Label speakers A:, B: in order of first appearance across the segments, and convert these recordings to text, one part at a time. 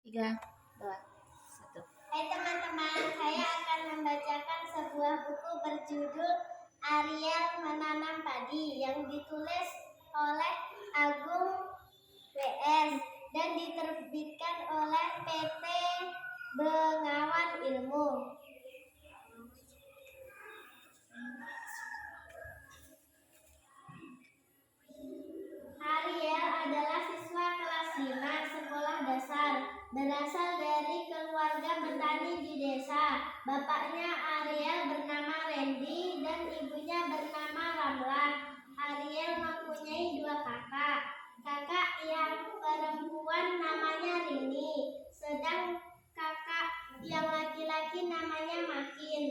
A: 3, 2, 1.
B: Hai teman-teman, saya akan membacakan sebuah buku berjudul Ariel Menanam Padi yang ditulis oleh Agung W.S. dan diterbitkan oleh PT Bengawan Ilmu. Ariel adalah siswa kelas 5 sekolah dasar, berasal dari keluarga petani di desa. Bapaknya Ariel bernama Randy dan ibunya bernama Ramlah. Ariel mempunyai 2 kakak. Kakak yang perempuan namanya Rini, sedang kakak yang laki-laki namanya Makin.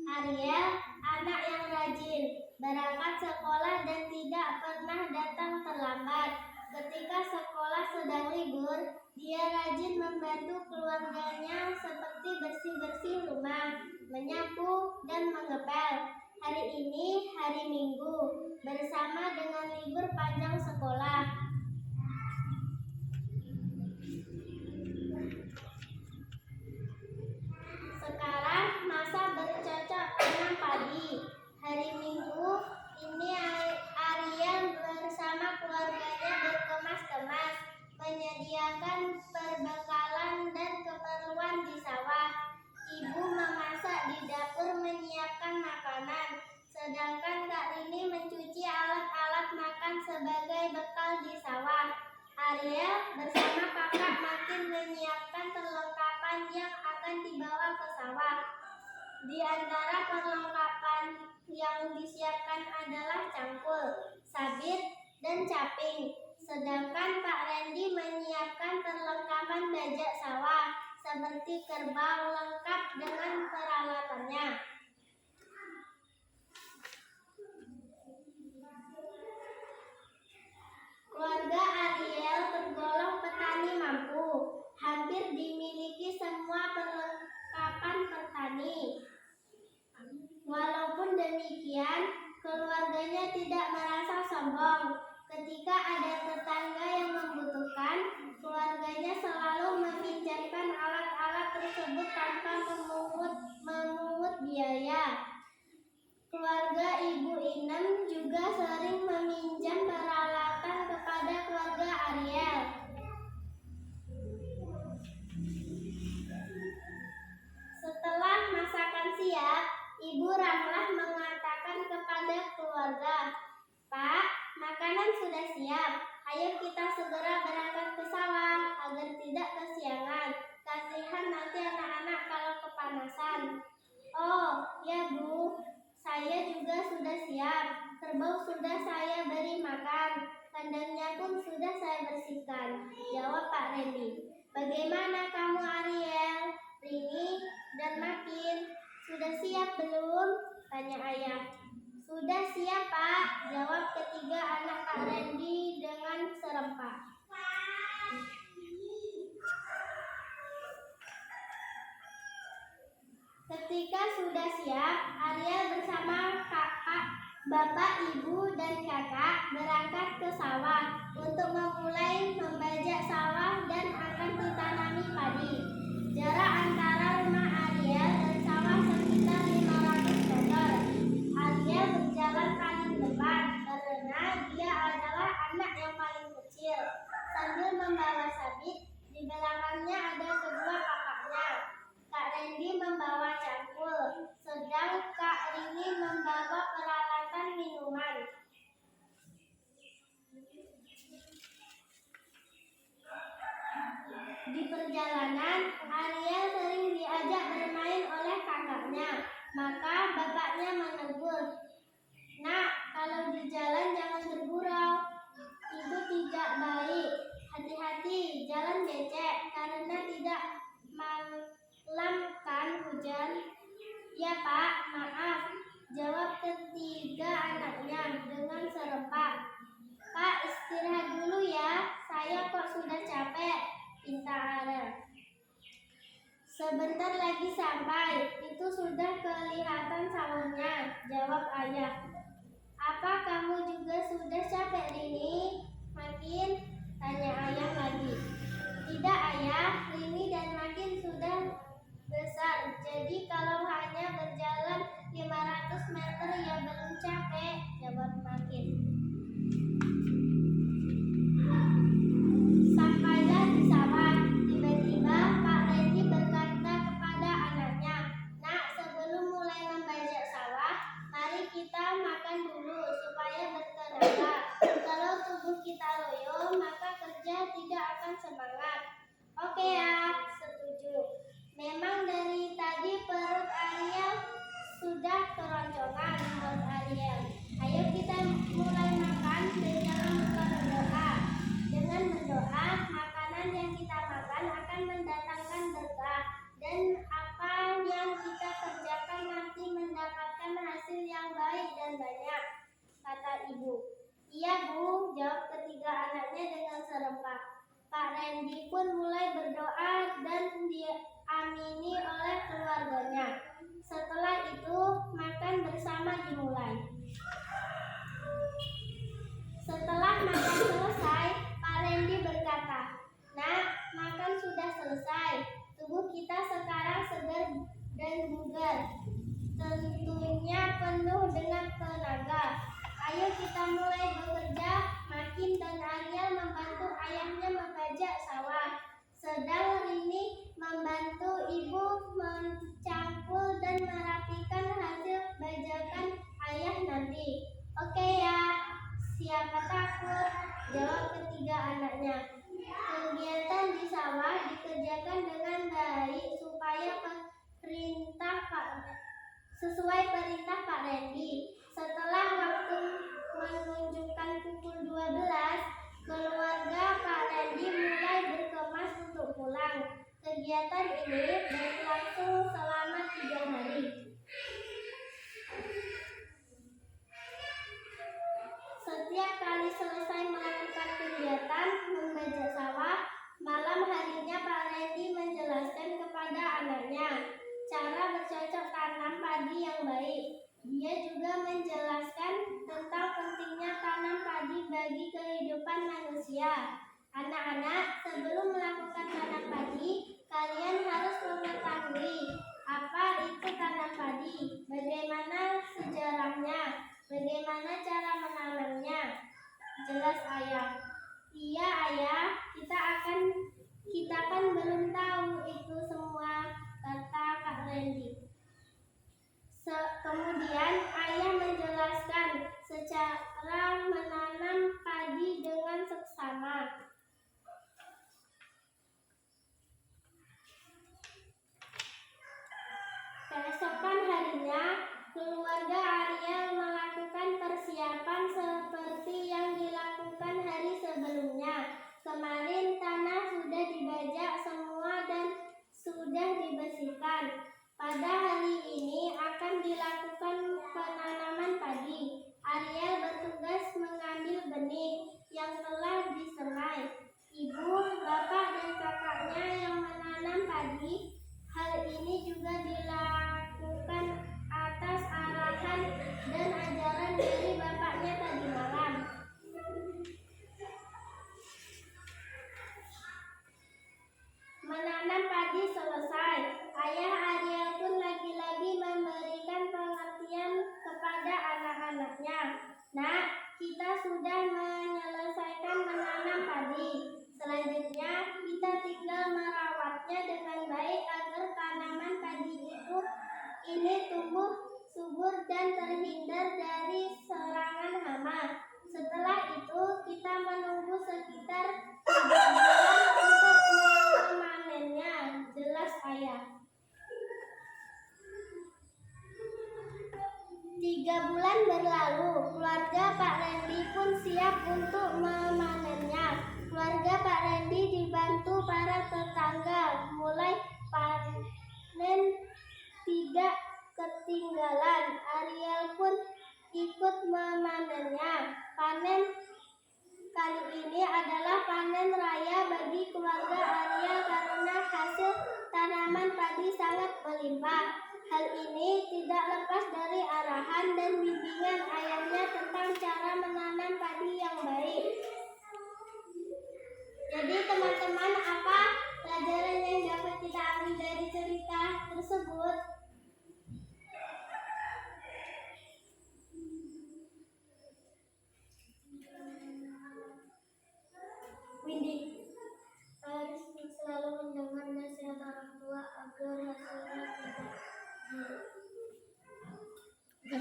B: Ariel anak yang rajin, berangkat sekolah dan tidak pernah datang terlambat. Ketika sekolah sedang libur, dia rajin membantu keluarganya seperti bersih-bersih rumah, menyapu, dan mengepel. Hari ini hari Minggu, bersama dengan libur panjang sekolah. Sekarang masa bercocok tanam padi. Hari Minggu ini Ariel bersama keluarganya berkemas-kemas, menyediakan perbekalan dan keperluan di sawah. Ibu memasak di dapur menyiapkan makanan, sedangkan Kak Rini mencuci alat-alat makan sebagai bekal di sawah. Ariel bersama kakak Makin menyiapkan perlengkapan yang akan dibawa ke sawah. Di antara perlengkapan yang disiapkan adalah cangkul, sabit, dan caping. Sedangkan Pak Randy menyiapkan perlengkapan bajak sawah seperti kerbau lengkap dengan peralatannya. Keluarga Ariel tergolong petani mampu, hampir dimiliki semua perlengkapan petani. Walaupun demikian, keluarganya tidak merasa sombong. Ketika ada tetangga yang membutuhkan, keluarganya selalu meminjamkan alat-alat tersebut tanpa memungut biaya. Keluarga Ibu Inem juga sering meminjam peralatan kepada keluarga Ariel. Setelah masakan siap, Ibu Ramlah mengatakan kepada keluarga, "Pak, makanan sudah siap. Ayo kita segera berangkat ke sawah agar tidak kesiangan. Kasihan nanti anak-anak kalau kepanasan." "Oh, ya Bu, saya juga sudah siap. Kerbau sudah saya beri makan. Kandangnya pun sudah saya bersihkan," jawab Pak Randy. "Bagaimana kamu Ariel, Rini, dan Makin? Sudah siap belum?" tanya ayah. "Sudah siap Pak," jawab ketiga anak Pak Randy dengan serempak. Ketika sudah siap, Ariel bersama kakak, bapak, ibu, dan kakak berangkat ke sawah untuk memulai membajak sawah dan akan ditanami padi. Jarak antara rumah Ariel dan sawah sekitar 500 meter. Ariel berjalan paling depan karena dia adalah anak yang paling kecil. Sambil membawa sabit, di belakangnya ada kedua kakaknya. Kak Randy membawa cangkul, sedang Kak Rini membawa peralatan minuman. Di perjalanan, Ariel sering diajak bermain oleh kakaknya. Maka bapaknya menegur, "Nak, kalau di jalan jangan bergurau. Itu tidak baik. Hati-hati, jalan becek karena tidak malam kan hujan." "Ya Pak, maaf," jawab ketiga anaknya dengan serempak. "Pak, istirahat dulu ya, saya kok sudah capek," pinta Ariel. "Sebentar lagi sampai, itu sudah kelihatan sawahnya," jawab ayah. "Apa kamu juga sudah capek Rini, Makin?" tanya ayah lagi. "Tidak ayah, Rini sudah mulai bekerja, Makin dan Ariel membantu ayahnya membajak sawah, sedang Rini membantu ibu mencangkul dan merapikan hasil bajakan ayah nanti. Oke ya, siapa takut? Jawab ketiga anaknya. Kegiatan di sawah dikerjakan dengan baik sesuai perintah Pak Randy. Setelah waktu menunjukkan pukul 12, keluarga Pak Randy mulai berkemas untuk pulang. Kegiatan ini berlangsung selama 3 hari. Setiap kali selesai melakukan kegiatan membajak sawah, malam harinya Pak Randy menjelaskan kepada anaknya cara bercocok tanam padi yang baik. Dia juga menjelaskan tentang pentingnya tanam padi bagi kehidupan manusia. Anak-anak, sebelum melakukan tanam padi, kalian harus mengetahui apa itu tanam padi, bagaimana sejarahnya, bagaimana cara menanamnya. Jelas ayah. Iya ayah, kita kan belum tahu itu semua, kata Kak Randy. Kemudian ayah menjelaskan secara menanam padi dengan seksama. Keesokan harinya, keluarga Ariel melakukan persiapan seperti yang dilakukan hari sebelumnya. Kemarin tanah sudah dibajak semua dan sudah dibersihkan. Pada hari ini akan dilakukan penanaman padi. Ariel bertugas mengambil benih yang telah disemai. Ibu, bapak, dan kakaknya yang menanam padi. Hal ini juga dilakukan atas arahan dan ajaran dari bapaknya tadi malam. Menanam padi selesai. Ayah Ariel pun lagi-lagi memberikan pengertian kepada anak-anaknya. Nah, kita sudah menyelesaikan menanam padi. Selanjutnya, kita tinggal merawatnya dengan baik agar tanaman padi ini tumbuh subur dan terhindar dari serangan hama. Setelah itu, kita menunggu sekitar 3 bulan untuk memanennya. Jelas ayah. 3 bulan berlalu, keluarga Pak Randy pun siap untuk memanennya. Keluarga Pak Randy dibantu para tetangga, mulai panen tidak ketinggalan. Ariel pun ikut memanennya. Panen kali ini adalah panen raya bagi keluarga Ariel karena hasil tanaman padi sangat melimpah. Hal ini tidak lepas dari arahan dan bimbingan ayahnya tentang cara menanam padi yang baik. Jadi teman-teman, apa pelajaran yang dapat kita ambil dari cerita tersebut? Windy, harus selalu mendengar nasihat orang tua agar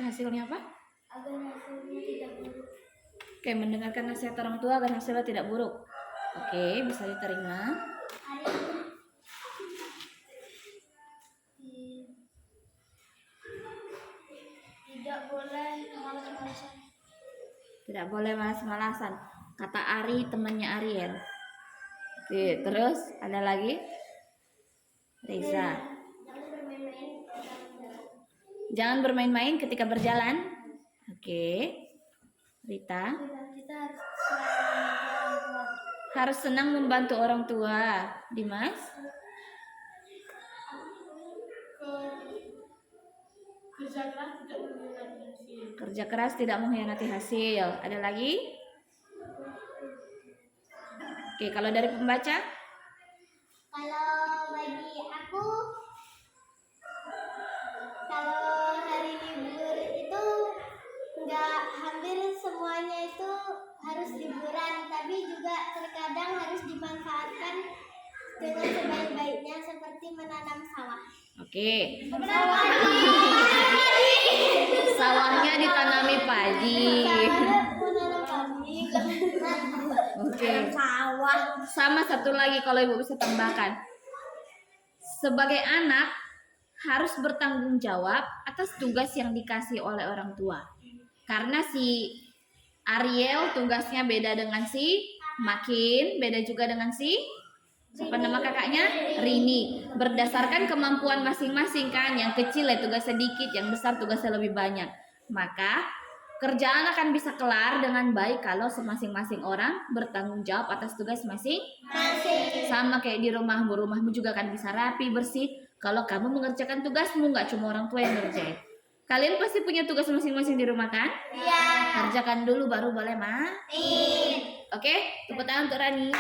B: hasilnya
C: apa?
B: Agar hasilnya tidak buruk.
C: Oke, mendengarkan nasihat orang tua agar hasilnya tidak buruk. Oke, bisa diterima.
B: Tidak boleh malas-malasan.
C: Tidak boleh malas-malasan. Kata Ari, temannya Ariel. Oke, terus ada lagi? Reza. Jangan bermain-main ketika berjalan. Oke. Rita.
B: Kita
C: Harus senang membantu orang tua. Dimas. Kerja keras tidak mengkhianati hasil. Ada lagi? Oke, kalau dari pembaca?
B: Kalau bagi aku, kalau hari libur itu hampir semuanya liburan, tapi juga terkadang harus dimanfaatkan dengan sebaik-baiknya seperti menanam sawah.
C: Oke. Sawahnya ditanami padi.
B: Menanam padi.
C: Oke.
B: Sawah.
C: Sama satu lagi kalau Ibu bisa tambahkan. Sebagai anak harus bertanggung jawab atas tugas yang dikasih oleh orang tua. Karena si Ariel tugasnya beda dengan si Makin, beda juga dengan si siapa nama kakaknya? Rini. Berdasarkan kemampuan masing-masing kan, yang kecil ya tugasnya sedikit, yang besar tugasnya lebih banyak. Maka kerjaan akan bisa kelar dengan baik kalau masing-masing orang bertanggung jawab atas tugas masing-masing. Sama kayak di rumahmu, rumahmu juga akan bisa rapi, bersih kalau kamu mengerjakan tugasmu, nggak cuma orang tua yang ngerjain. Kalian pasti punya tugas masing-masing di rumah kan?
B: Iya.
C: Kerjakan dulu baru boleh main. Oke, tepuk tangan untuk Rani.